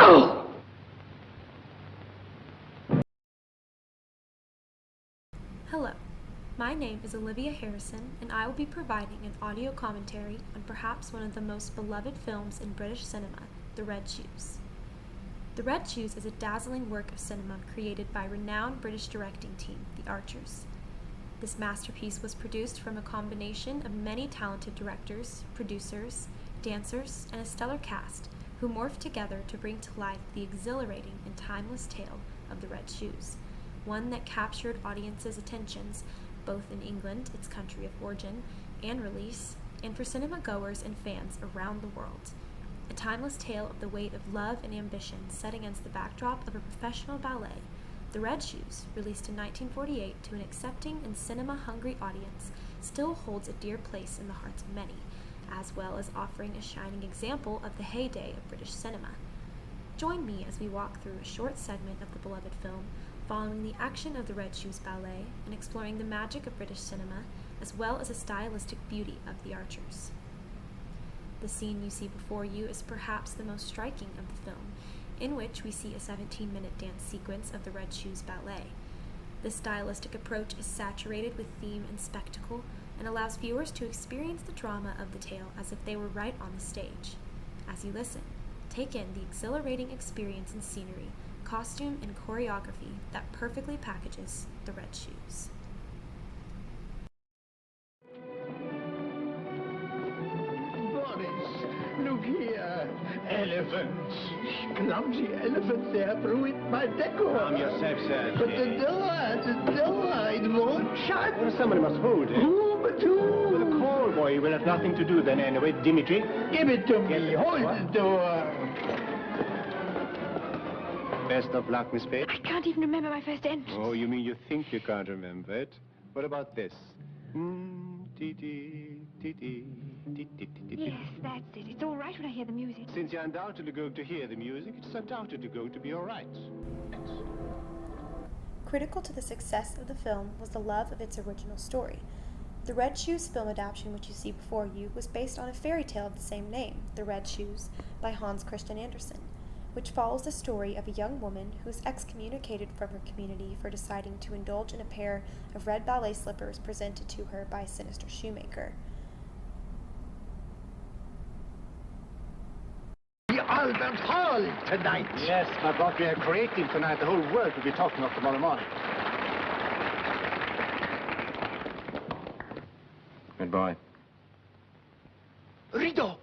Hello, my name is Olivia Harrison, and I will be providing an audio commentary on perhaps one of the most beloved films in British cinema, The Red Shoes. The Red Shoes is a dazzling work of cinema created by renowned British directing team, The Archers. This masterpiece was produced from a combination of many talented directors, producers, dancers, and a stellar cast who morphed together to bring to life the exhilarating and timeless tale of The Red Shoes, one that captured audiences' attentions both in England, its country of origin and release, and for cinema goers and fans around the world. A timeless tale of the weight of love and ambition set against the backdrop of a professional ballet. The Red Shoes, released in 1948 to an accepting and cinema-hungry audience, still holds a dear place in the hearts of many, as well as offering a shining example of the heyday of British cinema. Join me as we walk through a short segment of the beloved film, following the action of the Red Shoes ballet and exploring the magic of British cinema, as well as the stylistic beauty of the Archers. The scene you see before you is perhaps the most striking of the film, in which we see a 17-minute dance sequence of the Red Shoes ballet. This stylistic approach is saturated with theme and spectacle and allows viewers to experience the drama of the tale as if they were right on the stage. As you listen, take in the exhilarating experience in scenery, costume, and choreography that perfectly packages the Red Shoes. Look here. Elephants. Clumsy elephants. They have ruined my decor. Calm yourself, sir. But the door, it won't shut. Well, somebody must hold it. Who but who? Well, the call boy will have nothing to do then anyway. Dimitri. Give it to me. Hold the door. Best of luck, Miss Page. I can't even remember my first entrance. Oh, you mean you think you can't remember it? What about this? Yes, that's it. It's all right when I hear the music. Since you're undoubtedly going to hear the music, it's undoubtedly going to be all right. Critical to the success of the film was the love of its original story. The Red Shoes film adaptation which you see before you was based on a fairy tale of the same name, The Red Shoes, by Hans Christian Andersen, which follows the story of a young woman who is excommunicated from her community for deciding to indulge in a pair of red ballet slippers presented to her by a sinister shoemaker. The Albert Hall tonight. Yes, but what we are creating tonight, the whole world will be talking of tomorrow morning. Goodbye. Rideau.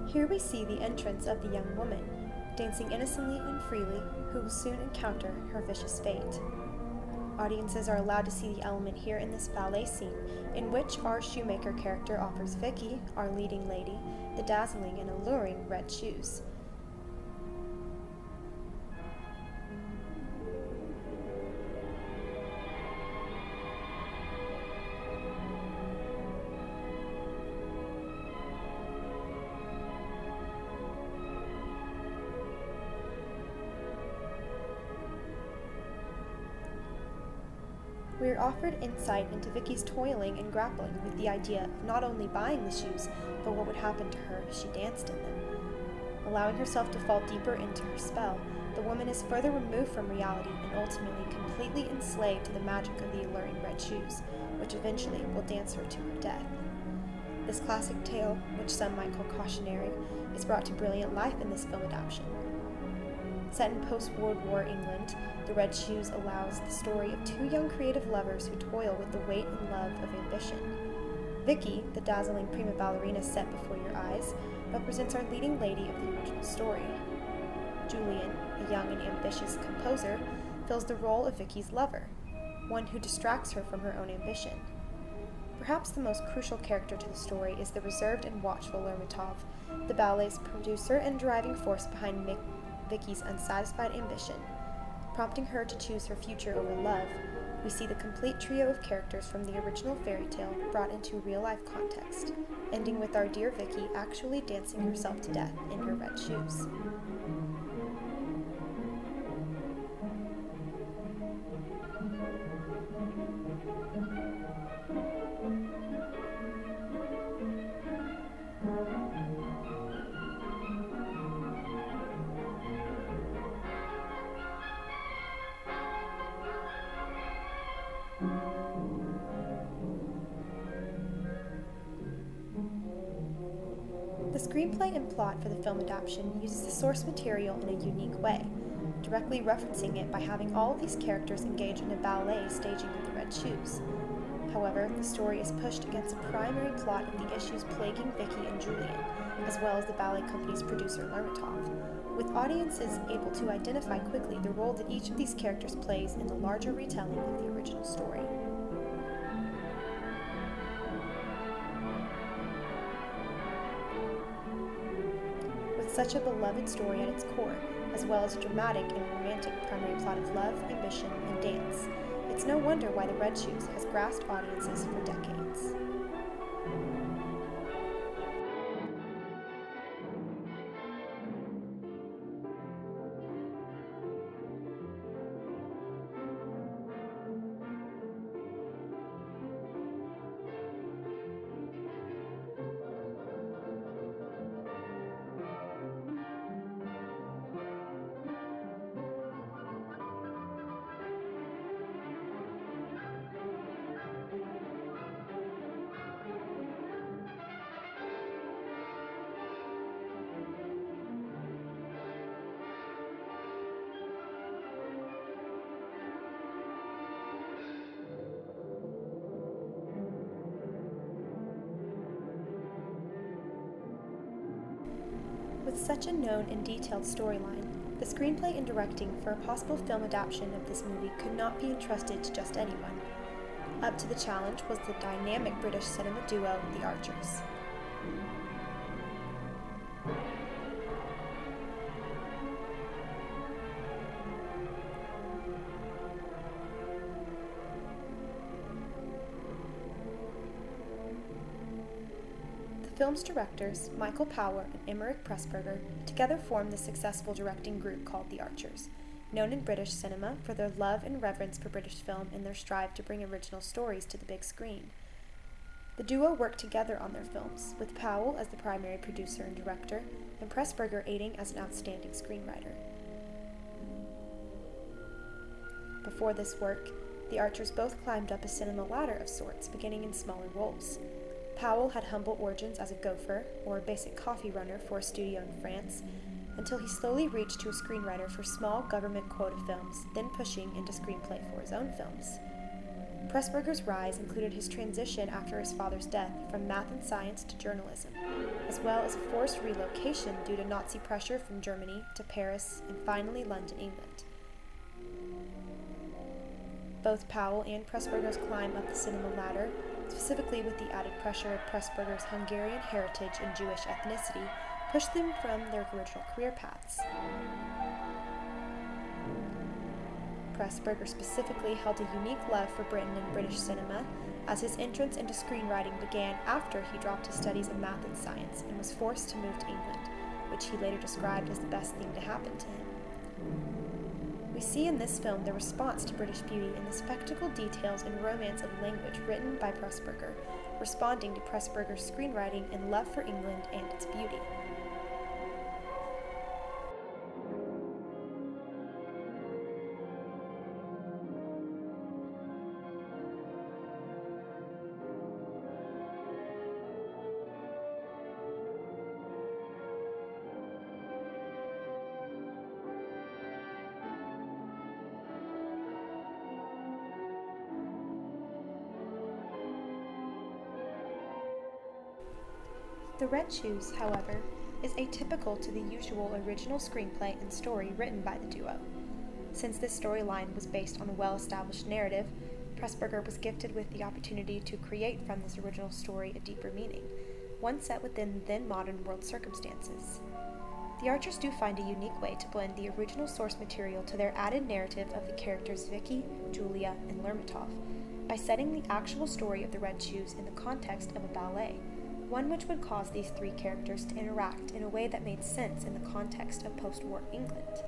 Here we see the entrance of the young woman, dancing innocently and freely, who will soon encounter her vicious fate. Audiences are allowed to see the element here in this ballet scene, in which our shoemaker character offers Vicky, our leading lady, the dazzling and alluring red shoes. We are offered insight into Vicky's toiling and grappling with the idea of not only buying the shoes, but what would happen to her if she danced in them. Allowing herself to fall deeper into her spell, the woman is further removed from reality and ultimately completely enslaved to the magic of the alluring red shoes, which eventually will dance her to her death. This classic tale, which some might call cautionary, is brought to brilliant life in this film adaptation. Set in post-World War England, The Red Shoes allows the story of two young creative lovers who toil with the weight and love of ambition. Vicky, the dazzling prima ballerina set before your eyes, represents our leading lady of the original story. Julian, a young and ambitious composer, fills the role of Vicky's lover, one who distracts her from her own ambition. Perhaps the most crucial character to the story is the reserved and watchful Lermontov, the ballet's producer and driving force behind Vicky's unsatisfied ambition. Prompting her to choose her future over love, we see the complete trio of characters from the original fairy tale brought into real-life context, ending with our dear Vicky actually dancing herself to death in her red shoes. The screenplay and plot for the film adaptation uses the source material in a unique way, directly referencing it by having all of these characters engage in a ballet staging of the red shoes. However, the story is pushed against the primary plot of the issues plaguing Vicky and Julian, as well as the ballet company's producer Lermontov, with audiences able to identify quickly the role that each of these characters plays in the larger retelling of the original story. Such a beloved story at its core, as well as a dramatic and romantic primary plot of love, ambition, and dance, it's no wonder why The Red Shoes has grasped audiences for decades. With such a known and detailed storyline, the screenplay and directing for a possible film adaptation of this movie could not be entrusted to just anyone. Up to the challenge was the dynamic British cinema duo, The Archers. The film's directors, Michael Power and Emmerich Pressburger, together formed the successful directing group called The Archers, known in British cinema for their love and reverence for British film and their strive to bring original stories to the big screen. The duo worked together on their films, with Powell as the primary producer and director, and Pressburger aiding as an outstanding screenwriter. Before this work, the Archers both climbed up a cinema ladder of sorts, beginning in smaller roles. Powell had humble origins as a gopher, or a basic coffee runner for a studio in France, until he slowly reached to a screenwriter for small government quota films, then pushing into screenplay for his own films. Pressburger's rise included his transition after his father's death from math and science to journalism, as well as a forced relocation due to Nazi pressure from Germany to Paris and finally London, England. Both Powell and Pressburger's climb up the cinema ladder, specifically with the added pressure of Pressburger's Hungarian heritage and Jewish ethnicity, pushed them from their original career paths. Pressburger specifically held a unique love for Britain and British cinema, as his entrance into screenwriting began after he dropped his studies in math and science and was forced to move to England, which he later described as the best thing to happen to him. We see in this film the response to British beauty in the spectacle details and romance of language written by Pressburger, responding to Pressburger's screenwriting and love for England and its beauty. The Red Shoes, however, is atypical to the usual original screenplay and story written by the duo. Since this storyline was based on a well-established narrative, Pressburger was gifted with the opportunity to create from this original story a deeper meaning, one set within then modern world circumstances. The Archers do find a unique way to blend the original source material to their added narrative of the characters Vicky, Julia, and Lermontov by setting the actual story of the Red Shoes in the context of a ballet, one which would cause these three characters to interact in a way that made sense in the context of post-war England.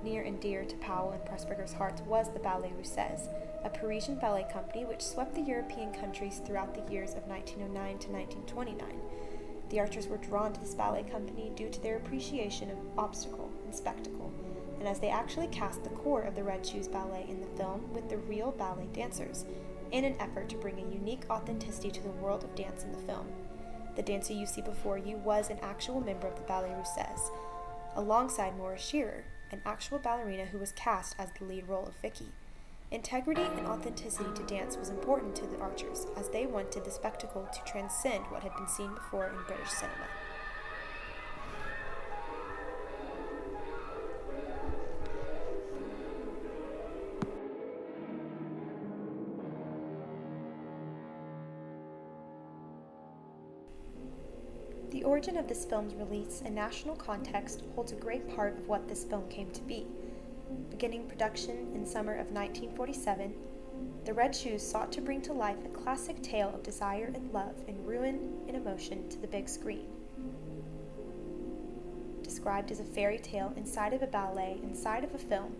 Near and dear to Powell and Pressburger's hearts was the Ballet Russes, a Parisian ballet company which swept the European countries throughout the years of 1909 to 1929. The Archers were drawn to this ballet company due to their appreciation of obstacle and spectacle, and as they actually cast the core of the Red Shoes ballet in the film with the real ballet dancers, in an effort to bring a unique authenticity to the world of dance in the film. The dancer you see before you was an actual member of the Ballet Russes, alongside Maura Shearer, an actual ballerina who was cast as the lead role of Vicky. Integrity and authenticity to dance was important to the Archers, as they wanted the spectacle to transcend what had been seen before in British cinema. The origin of this film's release and national context holds a great part of what this film came to be. Beginning production in summer of 1947, the Red Shoes sought to bring to life a classic tale of desire and love and ruin and emotion to the big screen. Described as a fairy tale inside of a ballet, inside of a film,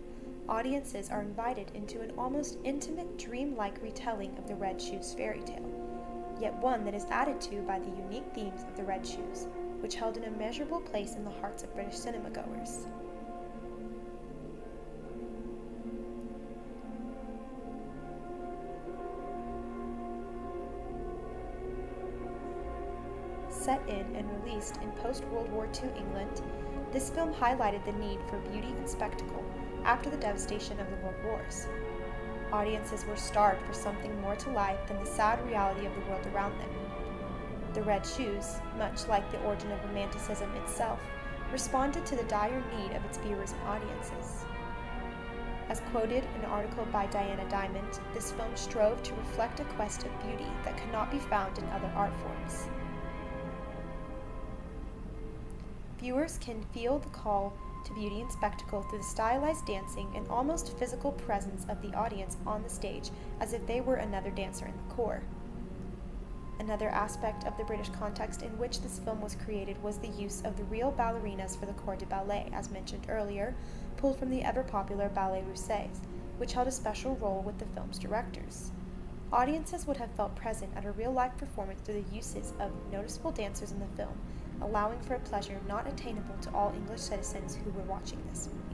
audiences are invited into an almost intimate, dreamlike retelling of the Red Shoes fairy tale, yet one that is added to by the unique themes of the Red Shoes, which held an immeasurable place in the hearts of British cinema goers. Set in and released in post-World War II England, this film highlighted the need for beauty and spectacle after the devastation of the World Wars. Audiences were starved for something more to life than the sad reality of the world around them. The Red Shoes, much like the origin of Romanticism itself, responded to the dire need of its viewers and audiences. As quoted in an article by Diana Diamond, this film strove to reflect a quest of beauty that could not be found in other art forms. Viewers can feel the call to beauty and spectacle through the stylized dancing and almost physical presence of the audience on the stage, as if they were another dancer in the corps. Another aspect of the British context in which this film was created was the use of the real ballerinas for the corps de ballet, as mentioned earlier, pulled from the ever-popular Ballet Russes, which held a special role with the film's directors. Audiences would have felt present at a real-life performance through the uses of noticeable dancers in the film, allowing for a pleasure not attainable to all English citizens who were watching this movie.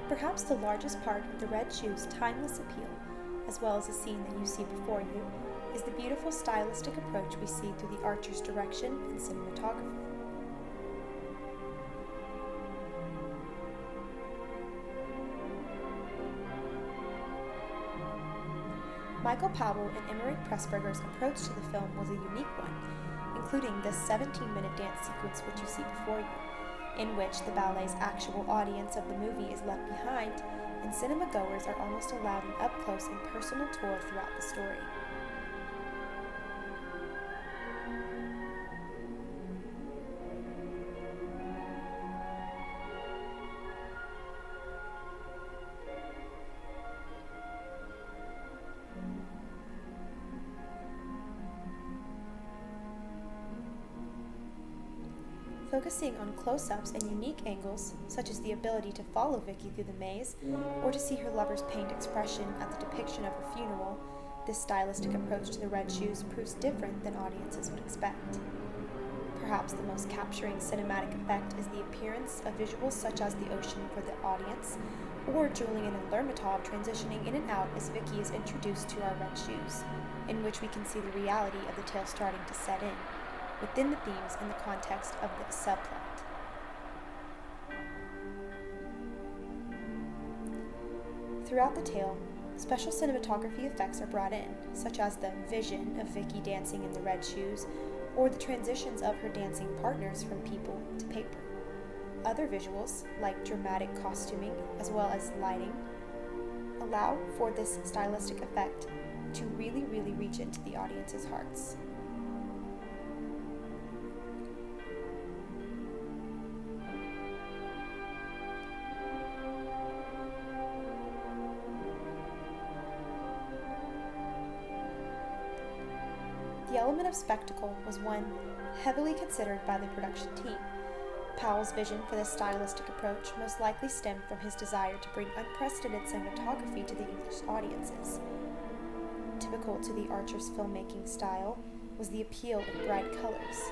Perhaps the largest part of the Red Shoes' timeless appeal, as well as the scene that you see before you, is the beautiful stylistic approach we see through the Archers' direction and cinematography. Michael Powell and Emmerich Pressburger's approach to the film was a unique one, including this 17-minute dance sequence which you see before you, in which the ballet's actual audience of the movie is left behind, and cinema goers are almost allowed an up-close and personal tour throughout the story. focusing on close-ups and unique angles, such as the ability to follow Vicky through the maze, or to see her lover's pained expression at the depiction of her funeral. This stylistic approach to the Red Shoes proves different than audiences would expect. Perhaps the most capturing cinematic effect is the appearance of visuals such as the ocean for the audience, or Julian and Lermontov transitioning in and out as Vicky is introduced to our Red Shoes, in which we can see the reality of the tale starting to set in, within the themes and the context of the subplot. Throughout the tale, special cinematography effects are brought in, such as the vision of Vicky dancing in the Red Shoes, or the transitions of her dancing partners from people to paper. Other visuals, like dramatic costuming as well as lighting, allow for this stylistic effect to really reach into the audience's hearts. The element of spectacle was one heavily considered by the production team. Powell's vision for this stylistic approach most likely stemmed from his desire to bring unprecedented cinematography to the English audiences. Typical to the Archers' filmmaking style was the appeal of bright colors,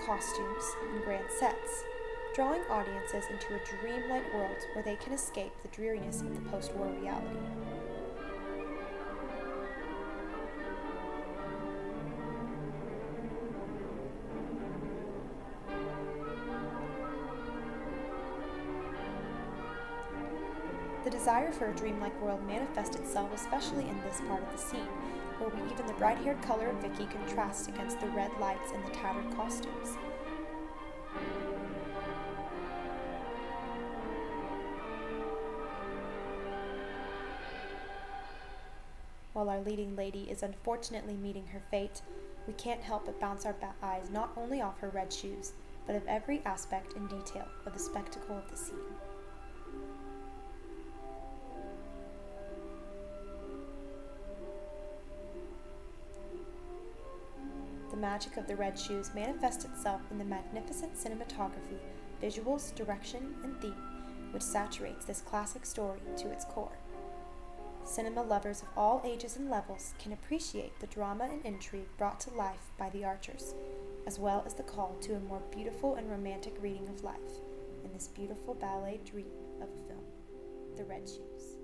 costumes, and grand sets, drawing audiences into a dreamlike world where they can escape the dreariness of the post-war reality. The desire for a dreamlike world manifests itself especially in this part of the scene, where even the bright-haired color of Vicky contrasts against the red lights and the tattered costumes. While our leading lady is unfortunately meeting her fate, we can't help but bounce our eyes not only off her red shoes, but of every aspect and detail of the spectacle of the scene. The magic of the Red Shoes manifests itself in the magnificent cinematography, visuals, direction, and theme, which saturates this classic story to its core. Cinema lovers of all ages and levels can appreciate the drama and intrigue brought to life by the Archers, as well as the call to a more beautiful and romantic reading of life in this beautiful ballet dream of a film, The Red Shoes.